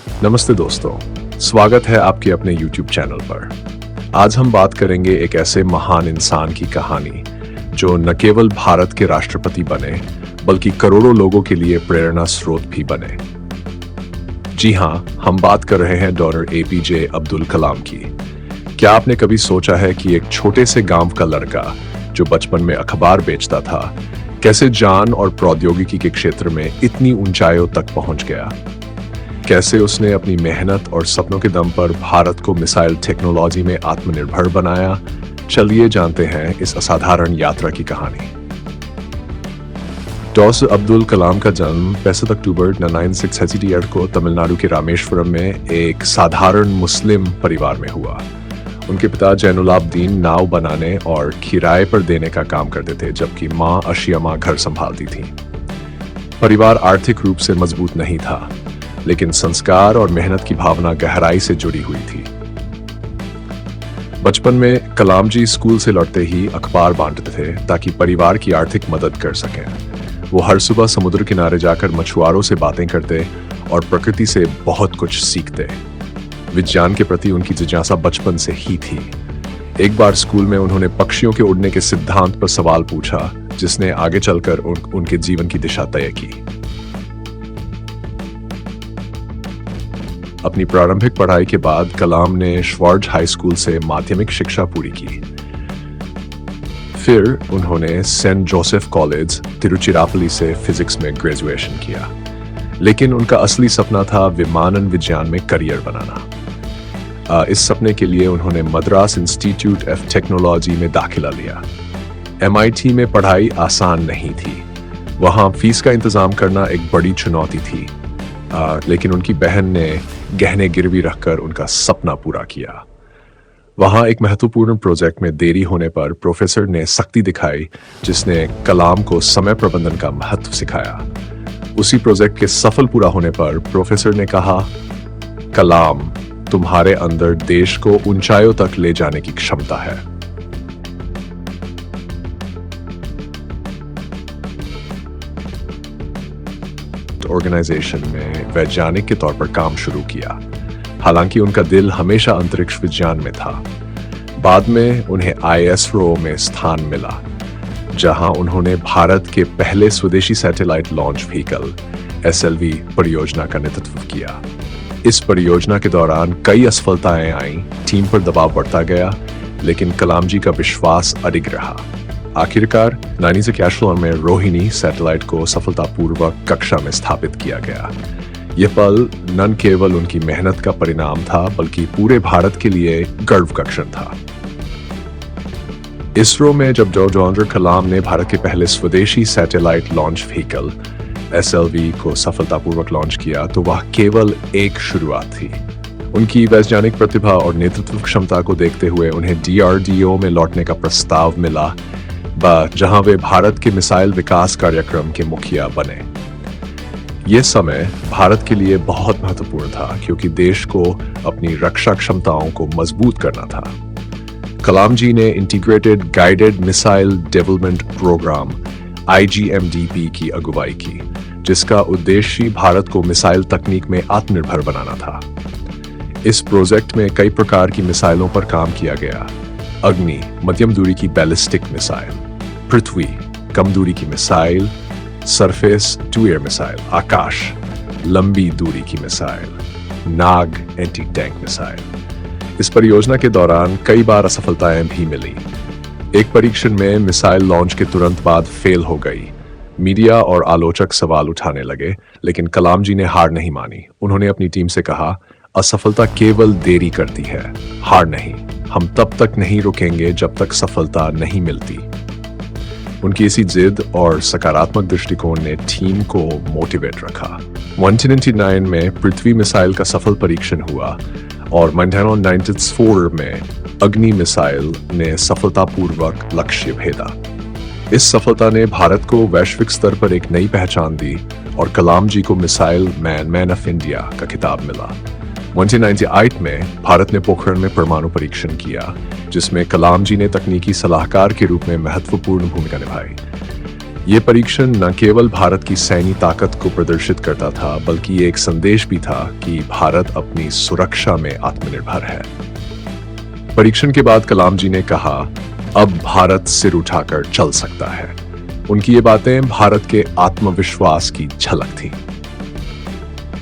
नमस्ते दोस्तों, स्वागत है आपके अपने YouTube चैनल पर। आज हम बात करेंगे एक ऐसे महान इंसान की कहानी जो न केवल भारत के राष्ट्रपति बने बल्कि करोड़ों लोगों के लिए प्रेरणा स्रोत भी बने। जी हाँ, हम बात कर रहे हैं डॉक्टर APJ अब्दुल कलाम की। क्या आपने कभी सोचा है कि एक छोटे से गांव का लड़का जो बचपन में अखबार बेचता था, कैसे ज्ञान और प्रौद्योगिकी के क्षेत्र में इतनी ऊंचाइयों तक पहुंच गया? कैसे उसने अपनी मेहनत और सपनों के दम पर भारत को मिसाइल टेक्नोलॉजी में आत्मनिर्भर बनाया? चलिए जानते हैं इस असाधारण यात्रा की कहानी। डॉक्टर अब्दुल कलाम का जन्म 65 अक्टूबर 1968 को तमिलनाडु के रामेश्वरम में एक साधारण मुस्लिम परिवार में हुआ। उनके पिता जैनुलाब्दीन नाव बनाने और किराए पर देने का काम करते थे, जबकि माँ अशियमा घर संभालती थी। परिवार आर्थिक रूप से मजबूत नहीं था, लेकिन संस्कार और मेहनत की भावना गहराई से जुड़ी हुई थी। बचपन में कलाम जी स्कूल से लौटते ही अखबार बांटते थे ताकि परिवार की आर्थिक मदद कर सकें। वो हर सुबह समुद्र किनारे जाकर मछुआरों से बातें करते और प्रकृति से बहुत कुछ सीखते। विज्ञान के प्रति उनकी जिज्ञासा बचपन से ही थी। एक बार स्कूल में उन्होंने पक्षियों के उड़ने के सिद्धांत पर सवाल पूछा, जिसने आगे चलकर उनके जीवन की दिशा तय की। अपनी प्रारंभिक पढ़ाई के बाद कलाम ने श्वार्ज हाई स्कूल से माध्यमिक शिक्षा पूरी की। फिर उन्होंने सेंट जोसेफ कॉलेज तिरुचिरापल्ली से फिजिक्स में ग्रेजुएशन किया, लेकिन उनका असली सपना था विमानन विज्ञान में करियर बनाना। इस सपने के लिए उन्होंने मद्रास इंस्टीट्यूट ऑफ टेक्नोलॉजी में दाखिला लिया। MIT में पढ़ाई आसान नहीं थी। वहां फीस का इंतजाम करना एक बड़ी चुनौती थी, लेकिन उनकी बहन ने गहने गिरवी रखकर उनका सपना पूरा किया। वहां एक महत्वपूर्ण प्रोजेक्ट में देरी होने पर प्रोफेसर ने सख्ती दिखाई, जिसने कलाम को समय प्रबंधन का महत्व सिखाया। उसी प्रोजेक्ट के सफल पूरा होने पर प्रोफेसर ने कहा, कलाम, तुम्हारे अंदर देश को ऊंचाइयों तक ले जाने की क्षमता है। ऑर्गेनाइजेशन में वैज्ञानिक के तौर पर काम शुरू किया। हालांकि उनका दिल हमेशा अंतरिक्ष विज्ञान में था। बाद में उन्हें ISRO में स्थान मिला, जहां उन्होंने भारत के पहले स्वदेशी सैटेलाइट लॉन्च व्हीकल SLV परियोजना का नेतृत्व किया। इस परियोजना के दौरान कई असफलताएं आईं, टीम पर दबाव बढ़ता गया, लेकिन कलाम जी का विश्वास अडिग रहा। आखिरकार 1981 में रोहिणी सैटेलाइट को सफलतापूर्वक कक्षा में स्थापित किया गया। यह पल न केवल उनकी मेहनत का परिणाम था, बल्कि पूरे भारत के लिए गर्व का क्षण था। इसरो में जब डॉक्टर कलाम ने भारत के पहले स्वदेशी सैटेलाइट लॉन्च व्हीकल SLV को सफलतापूर्वक लॉन्च किया, तो वह केवल एक शुरुआत थी। उनकी वैज्ञानिक प्रतिभा और नेतृत्व क्षमता को देखते हुए उन्हें DRDO में लौटने का प्रस्ताव मिला, जहां वे भारत के मिसाइल विकास कार्यक्रम के मुखिया बने। यह समय भारत के लिए बहुत महत्वपूर्ण था, क्योंकि देश को अपनी रक्षा क्षमताओं को मजबूत करना था। कलाम जी ने integrated guided missile development programme IGMDP की अगुवाई की, जिसका उद्देश्य भारत को मिसाइल तकनीक में आत्मनिर्भर बनाना था। इस प्रोजेक्ट में कई प्रकार की मिसाइलों पर काम किया गया। अग्नि, मध्यम दूरी की बैलिस्टिक मिसाइल; पृथ्वी, कम दूरी की missile; surface to air missile, Akash, लंबी दूरी की missile; Nag, anti tank missile. इस परियोजना के दौरान कई बार असफलताएं भी मिली। एक परीक्षण में मिसाइल लॉन्च के तुरंत बाद फेल हो गई। मीडिया और आलोचक सवाल उठाने लगे, लेकिन कलाम जी ने हार नहीं मानी। उन्होंने अपनी टीम से कहा, असफलता केवल देरी करती है, हार नहीं। हम तब तक नहीं रुकेंगे जब तक सफलता नहीं मिलती। उनकी इसी जिद और सकारात्मक दृष्टिकोण ने टीम को मोटिवेट रखा। 1999 में पृथ्वी मिसाइल का सफल परीक्षण हुआ और 1994 में अग्नि मिसाइल ने सफलतापूर्वक लक्ष्य भेदा। इस सफलता ने भारत को वैश्विक स्तर पर एक नई पहचान दी और कलाम जी को मिसाइल मैन ऑफ इंडिया का खिताब मिला। 1998 में भारत ने पोखरण में परमाणु परीक्षण किया, जिसमें कलाम जी ने तकनीकी सलाहकार के रूप में महत्वपूर्ण भूमिका निभाई। ये परीक्षण न केवल भारत की सैन्य ताकत को प्रदर्शित करता था, बल्कि ये एक संदेश भी था कि भारत अपनी सुरक्षा में आत्मनिर्भर है। परीक्षण के बाद कलाम जी ने कहा, अब भारत सिर उठाकर चल सकता है। उनकी ये बातें भारत के आत्मविश्वास की झलक थी।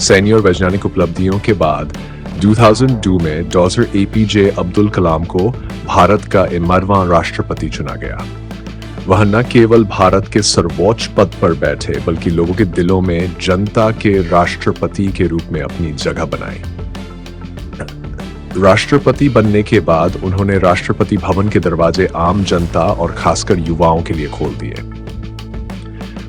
सैन्य और वैज्ञानिक उपलब्धियों के बाद 2002 में डॉक्टर एपीजे अब्दुल कलाम को भारत का 11वां राष्ट्रपति चुना गया। वह न केवल भारत के सर्वोच्च पद पर बैठे, बल्कि लोगों के दिलों में जनता के राष्ट्रपति के रूप में अपनी जगह बनाई। राष्ट्रपति बनने के बाद उन्होंने राष्ट्रपति भवन के दरवाजे आम जनता और खासकर युवाओं के लिए खोल दिए।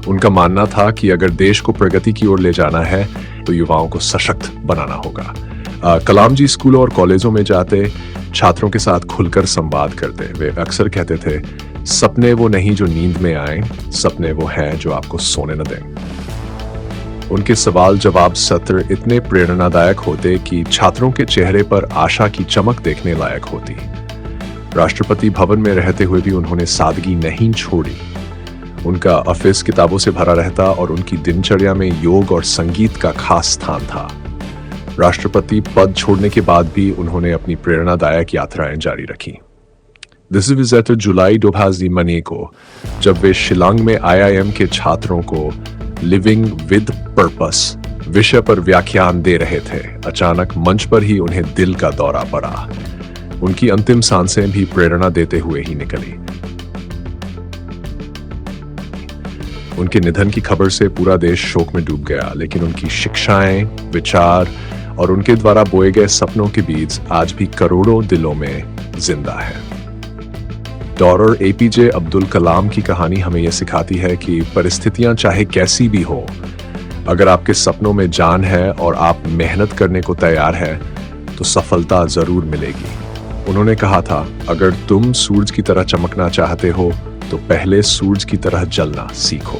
उनका मानना था कि अगर देश को प्रगति की ओर ले जाना है तो युवाओं को सशक्त बनाना होगा। कलाम जी स्कूलों और कॉलेजों में जाते, छात्रों के साथ खुलकर संवाद करते। वे अक्सर कहते थे, सपने वो नहीं जो नींद में आए, सपने वो हैं जो आपको सोने न दें। उनके सवाल जवाब सत्र इतने प्रेरणादायक होते कि छात्रों के चेहरे पर आशा की चमक देखने लायक होती। राष्ट्रपति भवन में रहते हुए भी उन्होंने सादगी नहीं छोड़ी। उनका ऑफिस किताबों से भरा रहता और उनकी दिनचर्या में योग और संगीत का खास स्थान था। राष्ट्रपति पद छोड़ने के बाद भी उन्होंने अपनी प्रेरणादायक यात्राएं जारी रखी। दिस इज एट जुलाई 2009 को जब वे शिलांग में IIM के छात्रों को लिविंग विद पर्पस विषय पर व्याख्यान दे रहे थे, अचानक मंच पर ही उन्हें दिल का दौरा पड़ा। उनकी अंतिम सांसें भी प्रेरणा देते हुए ही निकली। उनके निधन की खबर से पूरा देश शोक में डूब गया, लेकिन उनकी शिक्षाएं, विचार और उनके द्वारा बोए गए सपनों के बीच आज भी करोड़ों दिलों में जिंदा है। डॉक्टर एपीजे अब्दुल कलाम की कहानी हमें यह सिखाती है कि परिस्थितियां चाहे कैसी भी हो, अगर आपके सपनों में जान है और आप मेहनत करने को तैयार हैं, तो सफलता जरूर मिलेगी। उन्होंने कहा था, अगर तुम सूरज की तरह चमकना चाहते हो तो पहले सूरज की तरह जलना सीखो।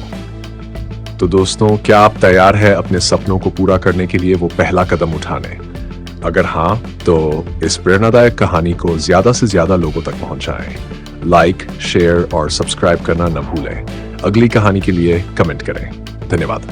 तो दोस्तों, क्या आप तैयार हैं अपने सपनों को पूरा करने के लिए वो पहला कदम उठाने? अगर हाँ, तो इस प्रेरणादायक कहानी को ज्यादा से ज्यादा लोगों तक पहुंचाएं। लाइक, शेयर और सब्सक्राइब करना न भूलें। अगली कहानी के लिए कमेंट करें। धन्यवाद।